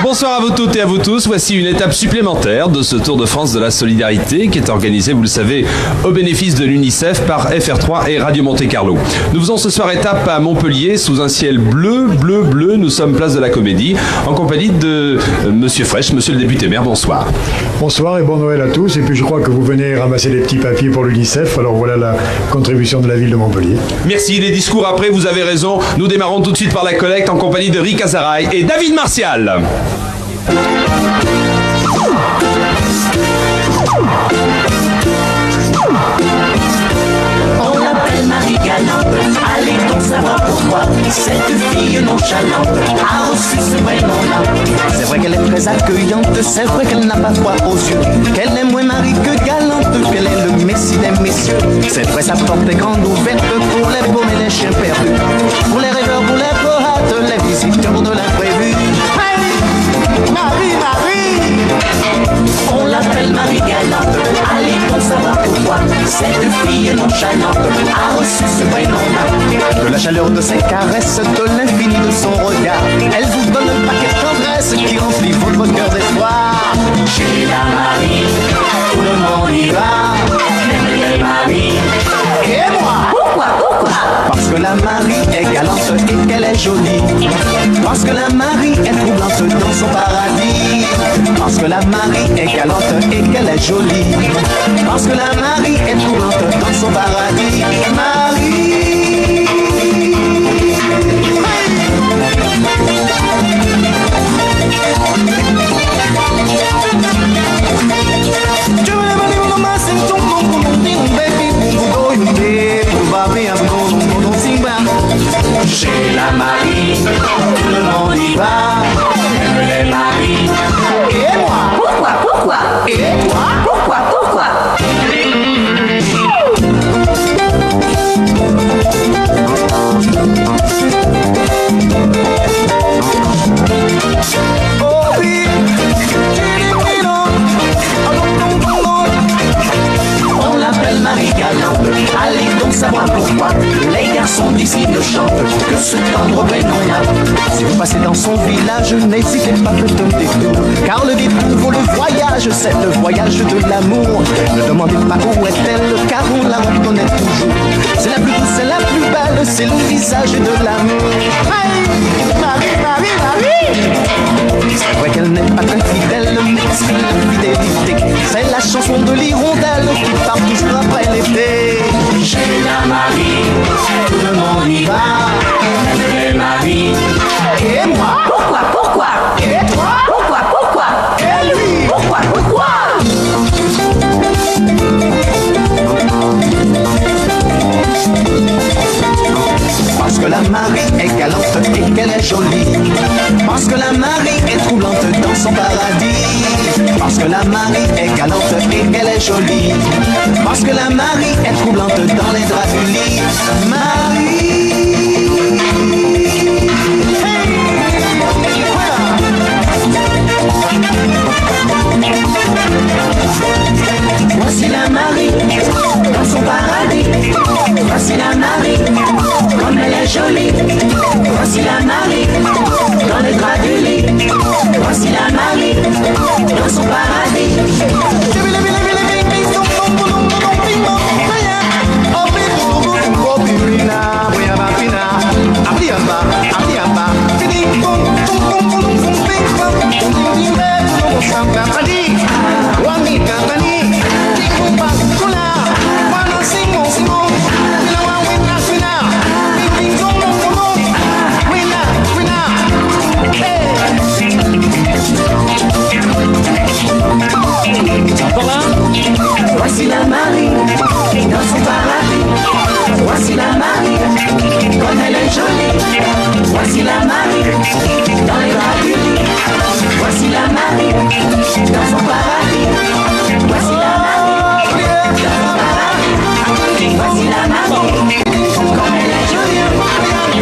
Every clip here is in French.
Bonsoir à vous toutes et à vous tous. Voici une étape supplémentaire de ce Tour de France de la solidarité qui est organisé, vous le savez, au bénéfice de l'UNICEF par FR3 et Radio Monte Carlo. Nous faisons ce soir étape à Montpellier sous un ciel bleu. Nous sommes place de la Comédie en compagnie de Monsieur Fraîche, Monsieur le député maire. Bonsoir. Bonsoir et bon Noël à tous. Et puis je crois que vous venez ramasser des petits papiers pour l'UNICEF. Alors voilà la contribution de la ville de Montpellier. Merci. Les discours après, vous avez raison. Nous démarrons tout de suite par la collecte en compagnie de Rick Azaray et David Martial. On l'appelle Marie Galante, allez donc savoir pourquoi cette fille nonchalante a reçu ce vrai nom-là. C'est vrai qu'elle est très accueillante, c'est vrai qu'elle n'a pas froid aux yeux, qu'elle est moins Marie que galante, qu'elle est le messie des messieurs. C'est vrai, sa porte est grande ouverte pour les baumes et les chiens perdus, pour les rêveurs, pour les poètes, les visiteurs de l'imprévu. Marie, on l'appelle Marie Galante, allez donc savoir pourquoi cette fille nonchalante a reçu ce vrai nom-là. De la chaleur de ses caresses, de l'infini de son regard, elle vous donne un paquet de tendresse qui remplit votre cœur d'espoir. Chez la Marie, tout le monde y va, même les maris. Et moi, pourquoi? Parce que la Marie est galante et qu'elle est jolie. Parce que la Marie est troublante dans son paradis. Parce que la Marie est galante et qu'elle est jolie. Parce que la Marie est troublante dans son paradis. Marie. Chez la Marie, tout le monde y va, même les maris. Et moi, pourquoi? Et toi, pourquoi? On l'appelle Marie Galante, allez donc savoir pourquoi les garçons d'ici ne chantent que ce tendre prénom-là. Si vous passez dans son village, n'hésitez pas, faites un détour, car le détour vaut le voyage, c'est le voyage de l'amour. Ne demandez pas où est-elle, car on la reconnaît toujours. C'est la plus douce, c'est la plus belle, c'est le visage de l'amour. Marie. C'est vrai qu'elle n'est pas très fidèle, mais c'est la fidélité. C'est la chanson de l'hirondelle qui part toujours après l'été. Chez la Marie, tout le monde y va, même les maris. Et moi, pourquoi? Et toi, pourquoi? Et lui, pourquoi? Parce que la Marie est galante et qu'elle est jolie. Parce que la Marie est troublante dans son paradis. Parce que la Marie est galante et qu'elle est jolie. Parce que la Marie est troublante dans les draps du lit. Marie. Voici la Marie dans son paradis. Voici la Marie comme elle est jolie. Voici la Marie dans les draps du lit. Voici la Marie dans son paradis. dans les bras du lit. Voici la Marie dans son paradis. Voici la Marie dans son paradis. Voici la Marie comme elle est jolie.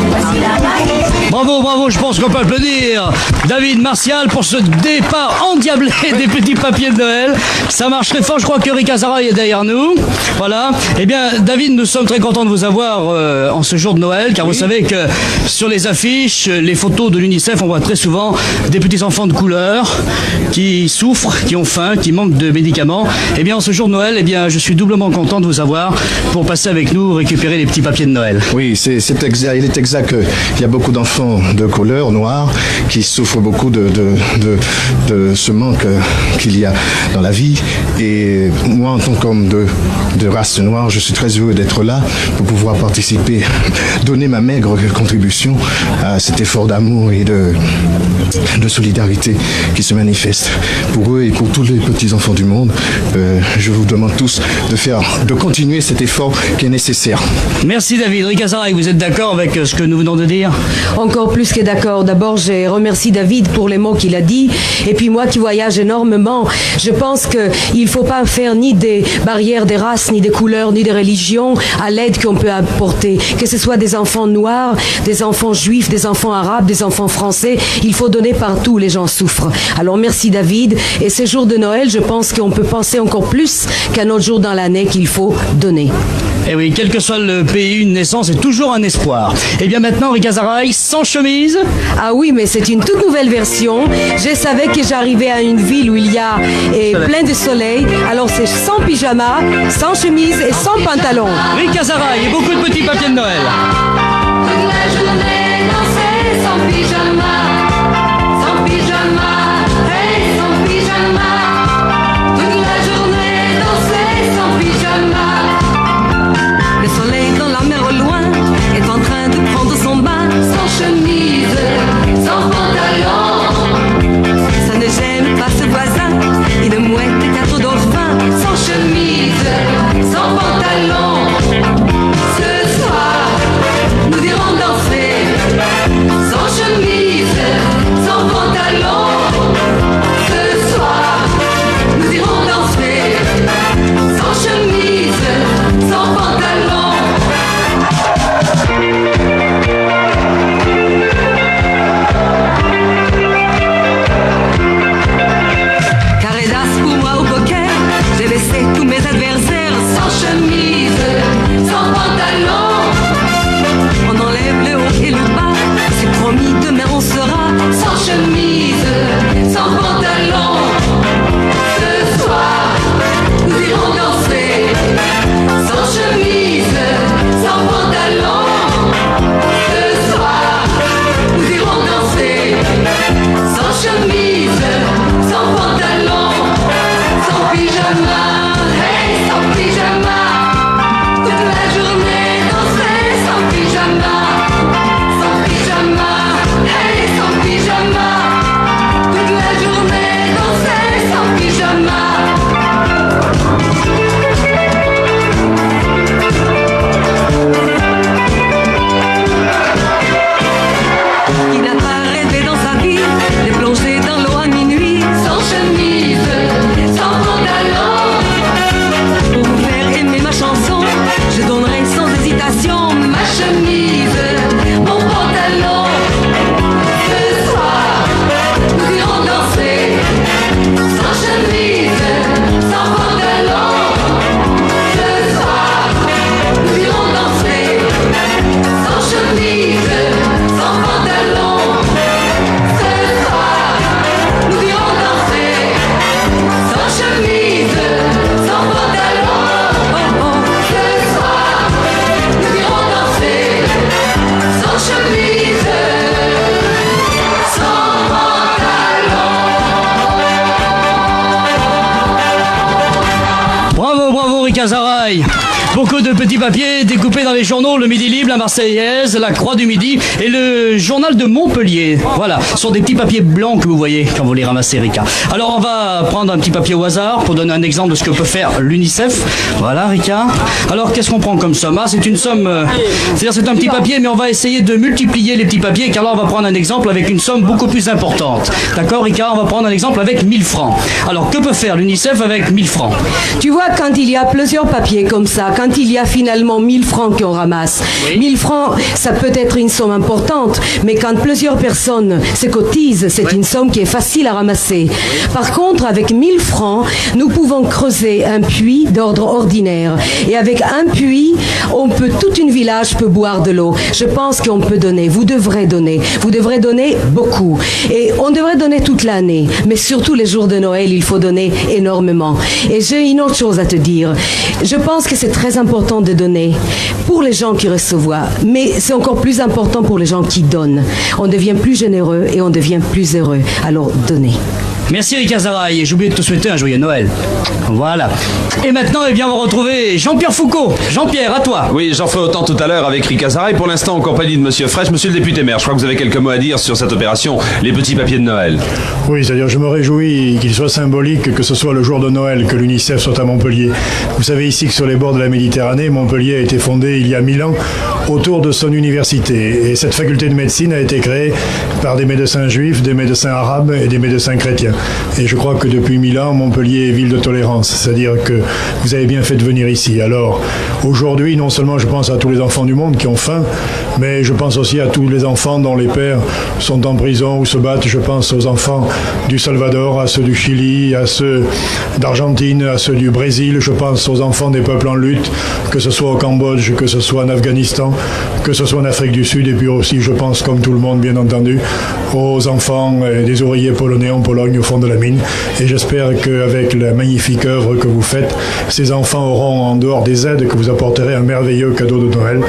Voici la Marie. Bravo, bravo, je pense qu'on peut applaudir David Martial pour ce départ endiablé des petits papiers de Noël. Ça marche très fort, je crois que Rika Zaraï est derrière nous. Voilà. Eh bien, David, nous sommes très contents de vous avoir en ce jour de Noël, car vous savez que sur les affiches, les photos de l'UNICEF, on voit très souvent des petits enfants de couleur qui souffrent, qui ont faim, qui manquent de médicaments. Eh bien, en ce jour de Noël, eh bien, je suis doublement content de vous avoir pour passer avec nous, récupérer les petits papiers de Noël. Oui, c'est exact. Il est exact qu'il y a beaucoup d'enfants de couleur noire qui souffrent beaucoup de ce manque qu'il y a dans la vie. Et moi, en tant qu'homme de race noire, je suis très heureux d'être là pour pouvoir participer, donner ma maigre contribution à cet effort d'amour et de solidarité qui se manifeste pour eux et pour tous les petits enfants du monde. Je vous demande tous de continuer cet effort qui est nécessaire. Merci David. Rika Zaraï, vous êtes d'accord avec ce que nous venons de dire? Encore plus que d'accord. D'abord, je remercie David pour les mots qu'il a dit. Et puis moi qui voyage énormément, je pense qu'il ne faut pas faire ni des barrières des races, ni des couleurs, ni des religions à l'aide qu'on peut apporter. Que ce soit des enfants noirs, des enfants juifs, des enfants arabes, des enfants français, il faut donner partout où les gens souffrent. Alors merci David. Et ces jours de Noël, je pense qu'on peut penser encore plus qu'à un autre jour dans l'année qu'il faut donner. Eh oui, quel que soit le pays, une naissance est toujours un espoir. Et bien maintenant, Rika Zaraï, sans chemise. Ah oui, mais c'est une toute nouvelle version. Je savais que j'arrivais à une ville où il y a plein de soleil. Alors c'est sans pyjama, sans chemise et sans pantalon. Rika Zaraï et beaucoup de petits papiers de Noël. Toute la journée danser sans pyjama, sans pyjama, hey, sans pyjama. Toute la journée danser sans pyjama. Le soleil dans la mer au loin est en train de prendre son bain. Sans chemise, sans pantalon. Ça ne gêne pas ce voisin, une mouette et 4 dauphins. Sans chemise, sans pantalon. Ce soir, nous irons danser. Sans chemise, sans pantalon. Ce soir, nous irons danser. Sans chemise, sans pantalon. Carédas pour moi au poker, j'ai laissé tous mes adversaires Sans chemise, sans pantalon. On enlève le haut et le bas, c'est promis, demain on sera Sans chemise, sans pantalon. Ce soir, nous irons danser. Sans chemise, sans pantalon. Ce soir, nous irons danser. Sans chemise, sans pantalon. Sans pyjama, hey, sans pyjama. Toute la journée danser sans pyjama. Sans pyjama, hey, sans pyjama. Toute la journée danser sans pyjama. Qui n'a pas rêvé dans sa vie de plonger dans l'eau à minuit. Sans chemise, sans pantalon. Pour vous faire aimer ma chanson, je donnerai sans hésitation Ma chemise, mon pantalon. Ce soir, nous irons danser. Sans chemise, sans pantalon. Ce soir, nous irons danser. Sans chemise, sans pantalon. Ce soir, nous irons danser. Sans chemise, sans pantalon. Ce soir, nous irons danser. Sans chemise, sans pantalon. Bravo, bravo Rika Zaraï. Beaucoup de petits papiers découpés dans les journaux, le Midi Libre, la Marseillaise, la Croix du Midi et le journal de Montpellier. Voilà, ce sont des petits papiers blancs que vous voyez quand vous les ramassez, Rika. Alors on va prendre un petit papier au hasard pour donner un exemple de ce que peut faire l'UNICEF. Voilà, Rika. Alors qu'est-ce qu'on prend comme somme? C'est une somme, c'est-à-dire c'est un petit papier, mais on va essayer de multiplier les petits papiers, car là on va prendre un exemple avec une somme beaucoup plus importante. D'accord, Rika? On va prendre un exemple avec 1000 francs. Alors que peut faire l'UNICEF avec 1000 francs? Tu vois, quand il y a plusieurs papiers comme ça, quand il y a finalement 1000 francs qu'on ramasse, Oui. 1000 francs, ça peut être une somme importante, mais quand plusieurs personnes se cotisent, c'est une somme qui est facile à ramasser. Par contre, avec 1000 francs, nous pouvons creuser un puits d'ordre ordinaire. Et avec un puits, tout une village peut boire de l'eau. Je pense qu'on peut donner, vous devrez donner beaucoup. Et on devrait donner toute l'année, mais surtout les jours de Noël, il faut donner énormément. Et j'ai une autre chose à te dire. Je pense que c'est très important de donner pour les gens qui reçoivent, mais c'est encore plus important pour les gens qui donnent. On devient plus généreux et on devient plus heureux. Alors, donnez. Merci Rika Zaraï, et j'ai oublié de te souhaiter un joyeux Noël. Voilà. Et maintenant, eh bien, on va retrouver Jean-Pierre Foucault. Jean-Pierre, à toi. Oui, j'en ferai autant tout à l'heure avec Rika Zaraï. Pour l'instant, en compagnie de Monsieur Fraîche. Monsieur le député maire, je crois que vous avez quelques mots à dire sur cette opération, les petits papiers de Noël. Oui, c'est-à-dire je me réjouis qu'il soit symbolique que ce soit le jour de Noël que l'UNICEF soit à Montpellier. Vous savez ici que sur les bords de la Méditerranée, Montpellier a été fondé il y a 1000 ans autour de son université. Et cette faculté de médecine a été créée par des médecins juifs, des médecins arabes et des médecins chrétiens. Et je crois que depuis 1000 ans, Montpellier est ville de tolérance. C'est-à-dire que vous avez bien fait de venir ici. Alors, aujourd'hui, non seulement je pense à tous les enfants du monde qui ont faim, mais je pense aussi à tous les enfants dont les pères sont en prison ou se battent. Je pense aux enfants du Salvador, à ceux du Chili, à ceux d'Argentine, à ceux du Brésil. Je pense aux enfants des peuples en lutte, que ce soit au Cambodge, que ce soit en Afghanistan, que ce soit en Afrique du Sud. Et puis aussi, je pense, comme tout le monde, bien entendu, aux enfants des ouvriers polonais en Pologne, au fond de la mine. Et j'espère qu'avec la magnifique œuvre que vous faites, ces enfants auront, en dehors des aides que vous apporterez, un merveilleux cadeau de Noël,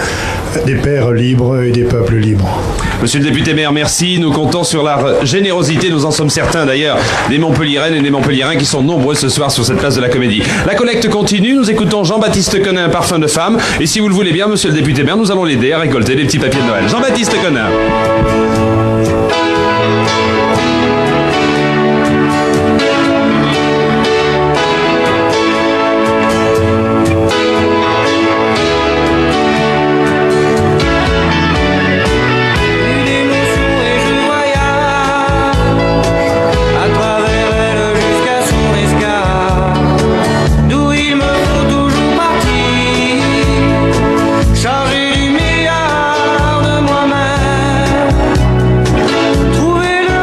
des pères libres et des peuples libres. Monsieur le député maire, merci. Nous comptons sur la générosité, nous en sommes certains d'ailleurs, des Montpelliéraines et des Montpelliérains qui sont nombreux ce soir sur cette place de la Comédie. La collecte continue, nous écoutons Jean-Baptiste Conin, Parfum de femme. Et si vous le voulez bien, monsieur le député maire, nous allons l'aider à récolter les petits papiers de Noël. Jean-Baptiste Conin. Chargé du milliard de moi-même, trouver le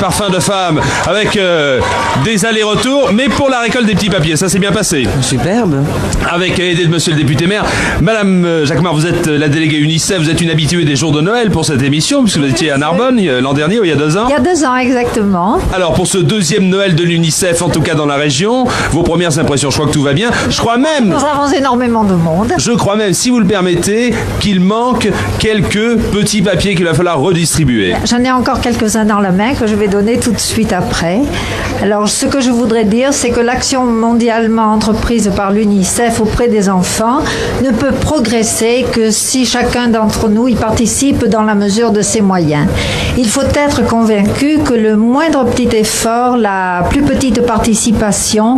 parfum de femme avec des allers-retours, mais pour la récolte des petits papiers, ça s'est bien passé. Superbe. Avec aidé de monsieur le député maire. Madame Jacquemart, vous êtes la déléguée UNICEF, vous êtes une habituée des jours de Noël pour cette émission, puisque vous étiez à Narbonne l'an dernier, ou il y a 2 ans. Il y a 2 ans, exactement. Alors, pour ce 2e Noël de l'UNICEF, en tout cas dans la région, vos premières impressions, je crois que tout va bien. Je crois même... Nous avons énormément de monde. Je crois même, si vous le permettez, qu'il manque quelques petits papiers qu'il va falloir redistribuer. J'en ai encore quelques-uns dans la main que je vais donner tout de suite après. Alors, ce que je voudrais dire, c'est que l'action mondialement entreprise par l'UNICEF auprès des enfants ne peut progresser que si chacun d'entre nous y participe dans la mesure de ses moyens. Il faut être convaincu que le moindre petit effort, la plus petite participation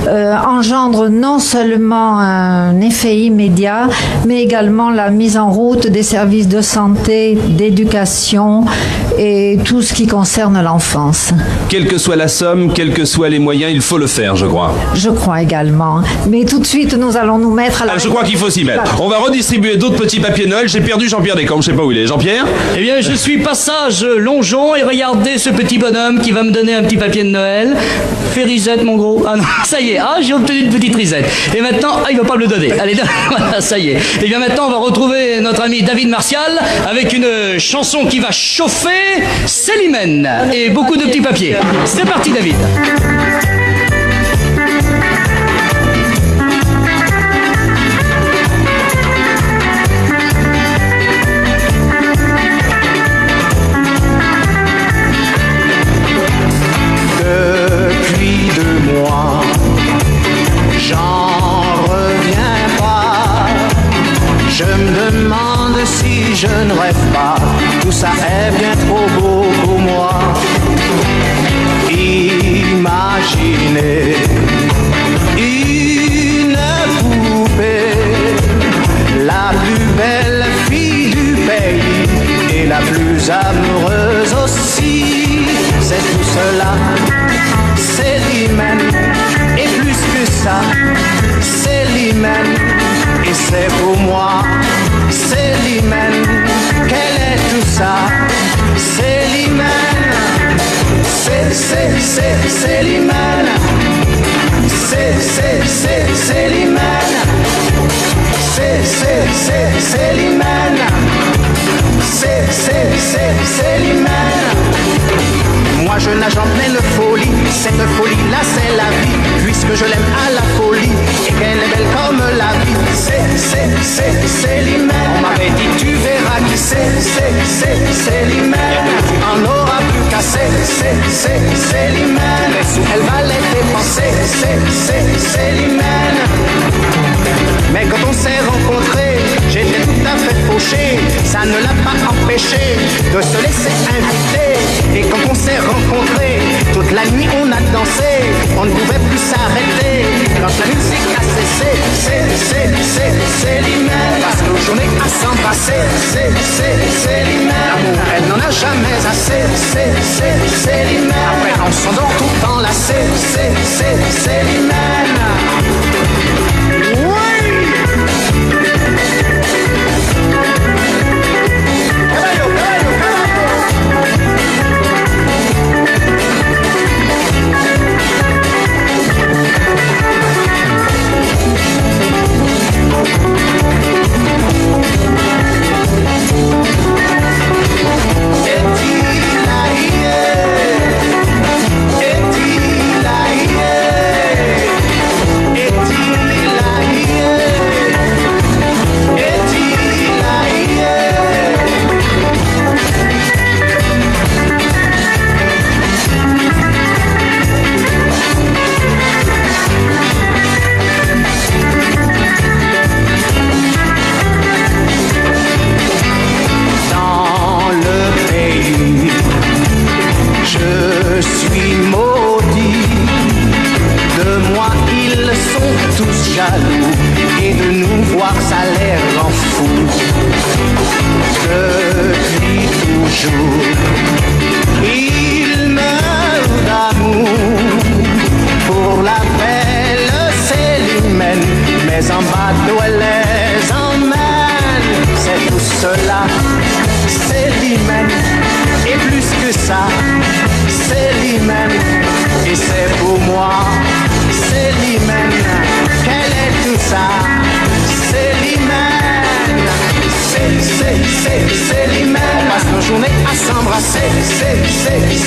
engendre non seulement un effet immédiat, mais également la mise en route des services de santé, d'éducation et tout ce qui concerne l'enfance. Quelle que soit la somme, quels que soient les moyens, il faut le faire, je crois. Je crois également. Mais tout de suite, nous allons nous mettre à la... Je crois qu'il faut s'y mettre. On va redistribuer d'autres petits papiers Noël. J'ai perdu Jean-Pierre Descamps, je sais pas où il est. Jean-Pierre ? Eh bien, je suis passage Longeon et regardez ce petit bonhomme qui va me donner un petit papier de Noël. Fais risette, mon gros. Ah non, ça y est. Ah, j'ai obtenu une petite risette. Et maintenant, il va pas me le donner. Allez, voilà, ça y est. Et bien maintenant, on va retrouver notre ami David Martial avec une chanson qui va chauffer Célimène et beaucoup de petits papiers. C'est parti, David. Depuis 2 mois, j'en reviens pas. Je me demande si je ne rêve pas. Tout ça est bien trop beau pour moi. Imaginez une poupée, la plus belle fille du pays et la plus amoureuse aussi. C'est tout cela, Célimène, et plus que ça, Célimène, et c'est pour moi, Célimène, quel est tout ça, Célimène, c'est Célimène, c'est Célimène, c'est Célimène, c'est Célimène. Moi je nage en pleine folie, cette folie-là c'est la vie, puisque je l'aime à la folie, et qu'elle est belle comme la vie. C'est Célimène. On m'avait dit tu verras qui c'est Célimène. Tu en auras plus qu'à c'est Célimène. Les sous elle va les dépenser, c'est Célimène. Mais quand on s'est rencontrés, j'étais tout à fait fauché. Ça ne l'a pas empêché de se laisser inviter. Et quand on s'est rencontrés, toute la nuit on a dansé. On ne pouvait plus s'arrêter. Quand la musique a cessé, c'est Célimène. Parce que journée à s'embrasser, c'est Célimène. L'amour, elle n'en a jamais assez, c'est Célimène. Après on s'endort tout enlacé, c'est Célimène.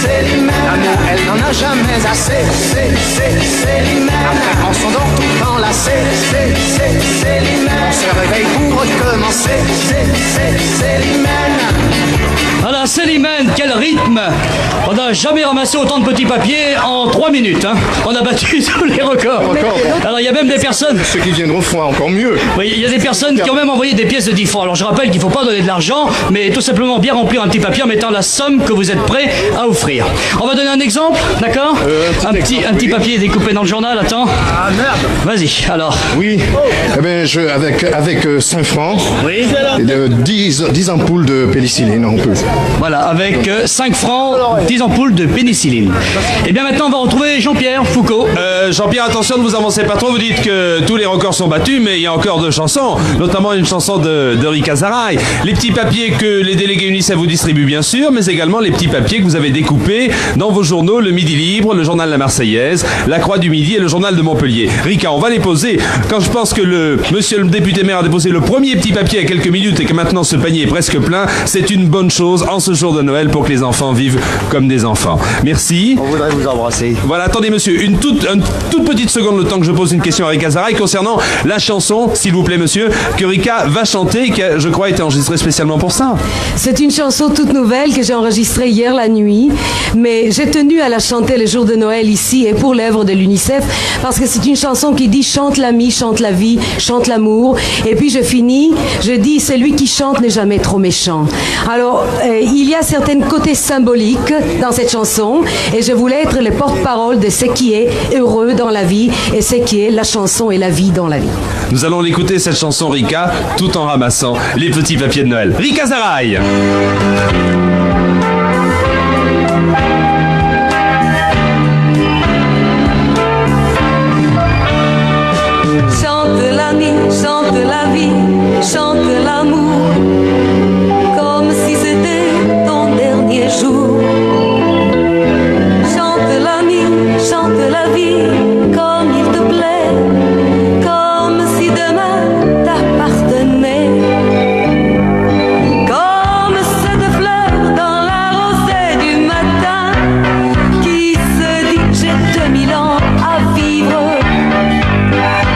Célimène. L'amour, elle n'en a jamais assez. Célimène. On s'endort tout le temps là. Célimène. On se réveille pour recommencer. Célimène. Voilà, Célimène, quel rythme! On n'a jamais ramassé autant de petits papiers en 3 minutes. Hein. On a battu tous les records. Alors il y a même des personnes... Ceux qui viendront feront encore mieux. Oui, il y a des personnes qui ont même envoyé des pièces de 10 francs. Alors je rappelle qu'il ne faut pas donner de l'argent, mais tout simplement bien remplir un petit papier en mettant la somme que vous êtes prêt à offrir. On va donner un exemple, d'accord? Un petit papier découpé dans le journal, attends. Ah merde! Vas-y, alors. Oui, eh ben, avec 5 francs, Oui. 10 ampoules de pénicilline, on peut. Voilà, avec 5 francs, 10 ampoules de pénicilline. Et bien maintenant, on va retrouver Jean-Pierre Foucault. Jean-Pierre, attention, ne vous avancez pas trop. Vous dites que tous les records sont battus, mais il y a encore 2 chansons, notamment une chanson de Rika Zaraï. Les petits papiers que les délégués UNICEF vous distribuent, bien sûr, mais également les petits papiers que vous avez découpés dans vos journaux, le Midi Libre, le Journal La Marseillaise, La Croix du Midi et le Journal de Montpellier. Rika, on va les poser. Quand je pense que monsieur le député maire a déposé le premier petit papier il y a quelques minutes et que maintenant ce panier est presque plein, c'est une bonne chose en ce jour de Noël pour que les enfants vivent comme des enfants. Merci. On voudrait vous embrasser. Voilà, attendez monsieur, une toute petite seconde le temps que je pose une question à Rika Zaraï concernant la chanson, s'il vous plaît monsieur, que Rika va chanter et qui a, je crois, été enregistrée spécialement pour ça. C'est une chanson toute nouvelle que j'ai enregistrée hier la nuit, mais j'ai tenu à la chanter le jour de Noël ici et pour l'œuvre de l'UNICEF parce que c'est une chanson qui dit chante l'ami, chante la vie, chante l'amour. Et puis je finis, je dis celui qui chante n'est jamais trop méchant. Alors il y a certains côtés symboliques dans cette chanson et je voulais être le porte-parole de ce qui est heureux dans la vie et ce qui est la chanson et la vie dans la vie. Nous allons l'écouter cette chanson Rika tout en ramassant les petits papiers de Noël. Rika Zaraï. Chante l'ami, chante la vie, chante l'amour, comme si c'était ton dernier jour. Chante l'ami, chante la vie, comme il te plaît, comme si demain t'appartenait. Comme cette fleur dans la rosée du matin, qui se dit j'ai 2000 ans à vivre.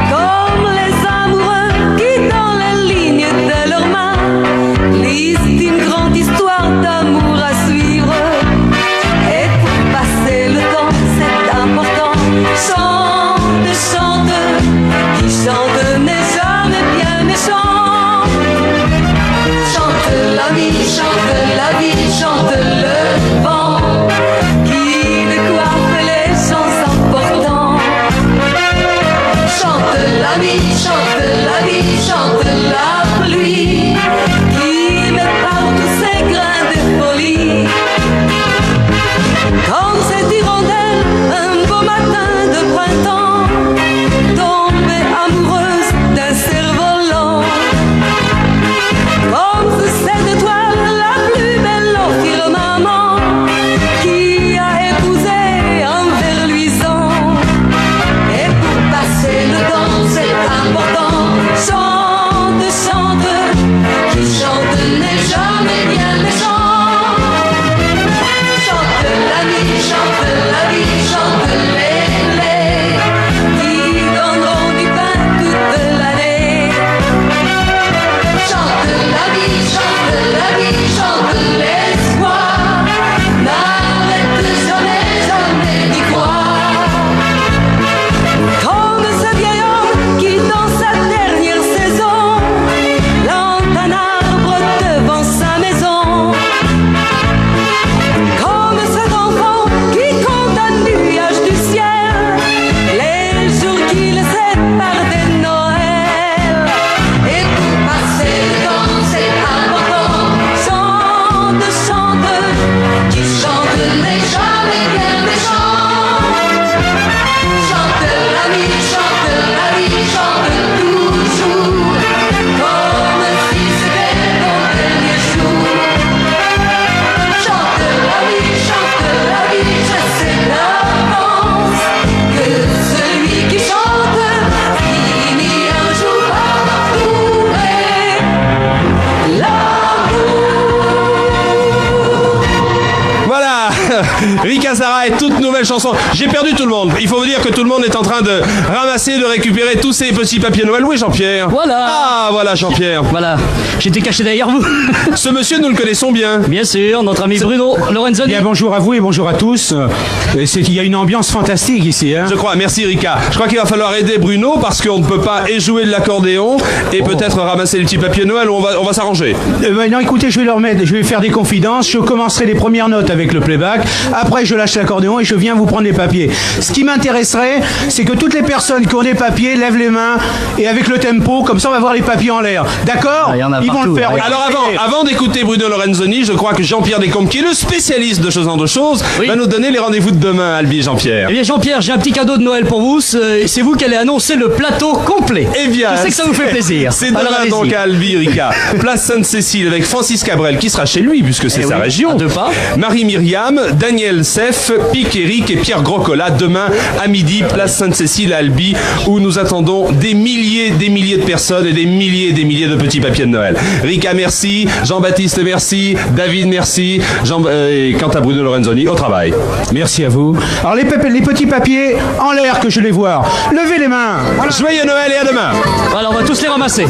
Comme les amoureux qui dans les lignes de leurs mains lisent une grande histoire d'amour à suivre. Et pour passer le temps, c'est important. Chante, chante, qui chante n'est jamais bien méchant. Chante l'ami, chante la vie, chante le vent qui décoiffe les chants importants. Chante l'ami, chante la vie, chante la pluie qui met par tous ses grains de folie. Comme cette hirondelle, un beau matin de printemps, tombée amoureuse d'un cerf-volant. Comme cette étoile la plus belle au firmament qui a épousé un ver luisant. Et pour passer le temps, c'est important. Chante, chante, qui chante n'est jamais bien méchant. Chante l'ami, chante la vie, chante les Rika Zara et toute nouvelle chanson. J'ai perdu tout le monde. Il faut vous dire que tout le monde est en train de ramasser, de récupérer tous ces petits papiers Noël. Où est Jean-Pierre? Voilà. Ah, voilà Jean-Pierre. Voilà, j'étais caché derrière vous. Ce monsieur, nous le connaissons bien. Bien sûr, notre ami Bruno Lorenzoni. Bien, bonjour à vous et bonjour à tous. Il y a une ambiance fantastique ici. Hein. Je crois, merci Rika. Je crois qu'il va falloir aider Bruno parce qu'on ne peut pas jouer de l'accordéon et peut-être ramasser les petits papiers Noël. On va s'arranger. Non, écoutez, je vais faire des confidences. Je commencerai les premières notes avec le playback. Après, je lâche l'accordéon et je viens vous prendre les papiers. Ce qui m'intéresserait, c'est que toutes les personnes qui ont des papiers lèvent les mains et avec le tempo, comme ça, on va voir les papiers en l'air. D'accord? Ah, y en a Ils partout. vont le faire. Alors avant d'écouter Bruno Lorenzoni, je crois que Jean-Pierre Descombes, qui est le spécialiste de ce genre de choses, Oui. va nous donner les rendez-vous de demain, Albi et Jean-Pierre. Eh bien Jean-Pierre, j'ai un petit cadeau de Noël pour vous. C'est vous qui allez annoncer le plateau complet. Eh bien, je sais que ça vous fait plaisir. C'est Alors, demain allez-y. donc à Albi, Rika. Place Sainte-Cécile avec Francis Cabrel qui sera chez lui puisque c'est sa oui, région. à 2 pas. Marie-Myriam, Daniel Seff, Pic Eric et Pierre Grocola demain à midi, place Sainte-Cécile à Albi, où nous attendons des milliers de personnes et des milliers de petits papiers de Noël. Rika, merci. Jean-Baptiste, merci. David, merci. Et quant à Bruno Lorenzoni, au travail. Merci à vous. Alors, les petits papiers en l'air que je les vois. Levez les mains. Voilà. Joyeux Noël et à demain. Voilà, on va tous les ramasser.